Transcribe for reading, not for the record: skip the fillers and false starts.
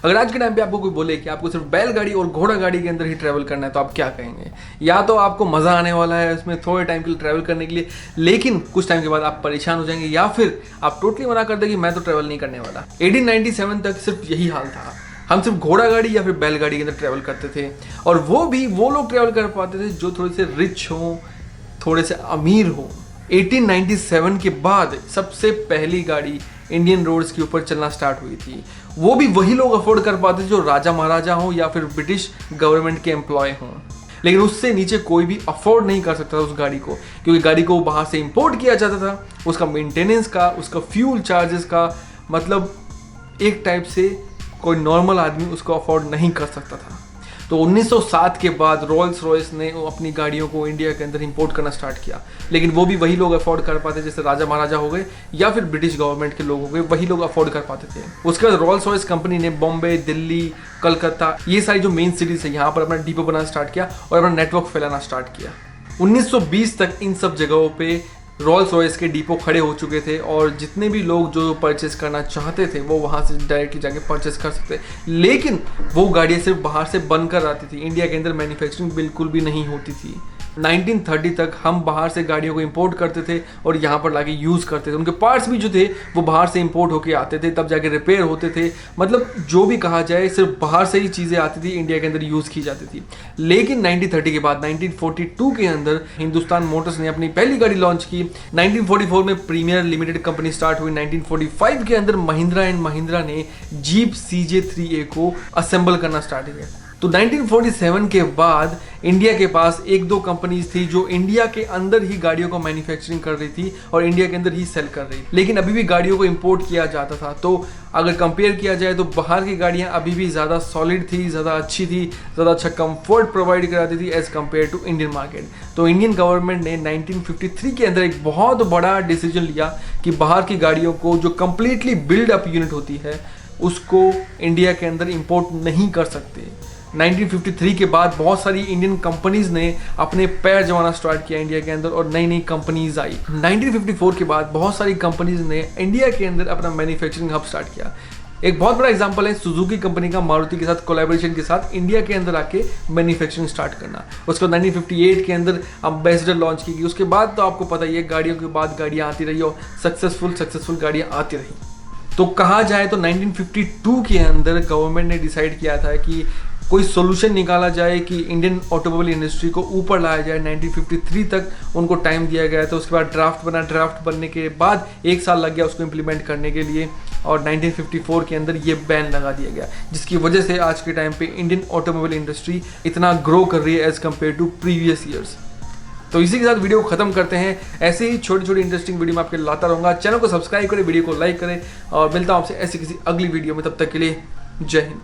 अगर आज के टाइम पे आपको कोई बोले कि आपको सिर्फ बैलगाड़ी और घोड़ा गाड़ी के अंदर ही ट्रैवल करना है तो आप क्या कहेंगे? या तो आपको मज़ा आने वाला है उसमें थोड़े टाइम के लिए ट्रैवल करने के लिए, लेकिन कुछ टाइम के बाद आप परेशान हो जाएंगे, या फिर आप टोटली मना कर देंगे कि मैं तो ट्रैवल नहीं करने वाला। 1897 तक सिर्फ यही हाल था, हम सिर्फ घोड़ा गाड़ी या फिर बैलगाड़ी के अंदर ट्रैवल करते थे, और वो भी वो लोग ट्रैवल कर पाते थे जो थोड़े से रिच हों, थोड़े से अमीर हों। 1897 के बाद सबसे पहली गाड़ी इंडियन रोड्स के ऊपर चलना स्टार्ट हुई थी। वो भी वही लोग अफोर्ड कर पाते थे जो राजा महाराजा हों या फिर ब्रिटिश गवर्नमेंट के एम्प्लॉय हों, लेकिन उससे नीचे कोई भी अफोर्ड नहीं कर सकता था उस गाड़ी को, क्योंकि गाड़ी को बाहर से इंपोर्ट किया जाता था। उसका मेंटेनेंस का, उसका फ्यूल चार्जेस का, मतलब एक टाइप से कोई नॉर्मल आदमी उसको अफोर्ड नहीं कर सकता था। तो 1907 के बाद रॉल्स रॉयस ने अपनी गाड़ियों को इंडिया के अंदर इंपोर्ट करना स्टार्ट किया, लेकिन वो भी वही लोग अफोर्ड कर पाते, जैसे राजा महाराजा हो गए या फिर ब्रिटिश गवर्नमेंट के लोग हो गए, वही लोग अफोर्ड कर पाते थे। उसके बाद रॉल्स रॉयस कंपनी ने बॉम्बे, दिल्ली, कलकत्ता, ये सारी जो मेन सिटीज है यहाँ पर अपना डिपो बनाना स्टार्ट किया और अपना नेटवर्क फैलाना स्टार्ट किया। 1920 तक इन सब जगहों पे रॉल्स रॉयस के डिपो खड़े हो चुके थे और जितने भी लोग जो परचेस करना चाहते थे वो वहाँ से डायरेक्टली जाके परचेस कर सकते, लेकिन वो गाड़ियाँ सिर्फ बाहर से बनकर आती थी, इंडिया के अंदर मैन्युफैक्चरिंग बिल्कुल भी नहीं होती थी। 1930 तक हम बाहर से गाड़ियों को इंपोर्ट करते थे और यहाँ पर लाके यूज़ करते थे। उनके पार्ट्स भी जो थे वो बाहर से इंपोर्ट होके आते थे, तब जाके रिपेयर होते थे। मतलब जो भी कहा जाए, सिर्फ बाहर से ही चीज़ें आती थी, इंडिया के अंदर यूज़ की जाती थी। लेकिन 1930 के बाद 1942 के अंदर हिंदुस्तान मोटर्स ने अपनी पहली गाड़ी लॉन्च की। 1944 में प्रीमियर लिमिटेड कंपनी स्टार्ट हुई। 1945 के अंदर महिंद्रा एंड महिंद्रा ने जीप CJ3A को असेंबल करना स्टार्ट किया। तो 1947 के बाद इंडिया के पास एक दो कंपनीज थी जो इंडिया के अंदर ही गाड़ियों को मैन्युफैक्चरिंग कर रही थी और इंडिया के अंदर ही सेल कर रही थी, लेकिन अभी भी गाड़ियों को इंपोर्ट किया जाता था। तो अगर कंपेयर किया जाए तो बाहर की गाड़ियां अभी भी ज़्यादा सॉलिड थी, ज़्यादा अच्छी थी, ज़्यादा अच्छा कंफर्ट प्रोवाइड कराती थी as compare to Indian market. तो इंडियन गवर्नमेंट ने 1953 के अंदर एक बहुत बड़ा डिसीजन लिया कि बाहर की गाड़ियों को जो कम्प्लीटली बिल्ड अप यूनिट होती है उसको इंडिया के अंदर इंपोर्ट नहीं कर सकते। 1953 के बाद बहुत सारी इंडियन कंपनीज ने अपने पैर जमाना स्टार्ट किया इंडिया के अंदर और नई नई कंपनीज आई। 1954 के बाद बहुत सारी कंपनीज ने इंडिया के अंदर अपना मैन्युफैक्चरिंग हब स्टार्ट किया। एक बहुत बड़ा एग्जांपल है सुजुकी कंपनी का मारुति के साथ कोलैबोरेशन के साथ इंडिया के अंदर आके मैन्युफैक्चरिंग स्टार्ट करना। उसके बाद 1958 के अंदर अम्बेसडर लॉन्च की गई। उसके बाद तो आपको पता ही है, गाड़ियों के बाद गाड़ियाँ आती रही और सक्सेसफुल गाड़ियाँ आती रही। तो कहा जाए तो 1952 के अंदर गवर्नमेंट ने डिसाइड किया था कि कोई सोल्यूशन निकाला जाए कि इंडियन ऑटोमोबाइल इंडस्ट्री को ऊपर लाया जाए। 1953 तक उनको टाइम दिया गया था। उसके बाद ड्राफ्ट बना, ड्राफ्ट बनने के बाद 1 साल लग गया उसको इम्प्लीमेंट करने के लिए और 1954 के अंदर ये बैन लगा दिया गया, जिसकी वजह से आज के टाइम पे इंडियन ऑटोमोबाइल इंडस्ट्री इतना ग्रो कर रही है as compare to previous years. तो इसी के साथ वीडियो को खत्म करते हैं। ऐसे ही छोटी छोटी इंटरेस्टिंग वीडियो मैं आपके लाता रहूँगा। चैनल को सब्सक्राइब करें, वीडियो को लाइक करें और मिलता हूँ आपसे ऐसी किसी अगली वीडियो में। तब तक के लिए जय हिंद।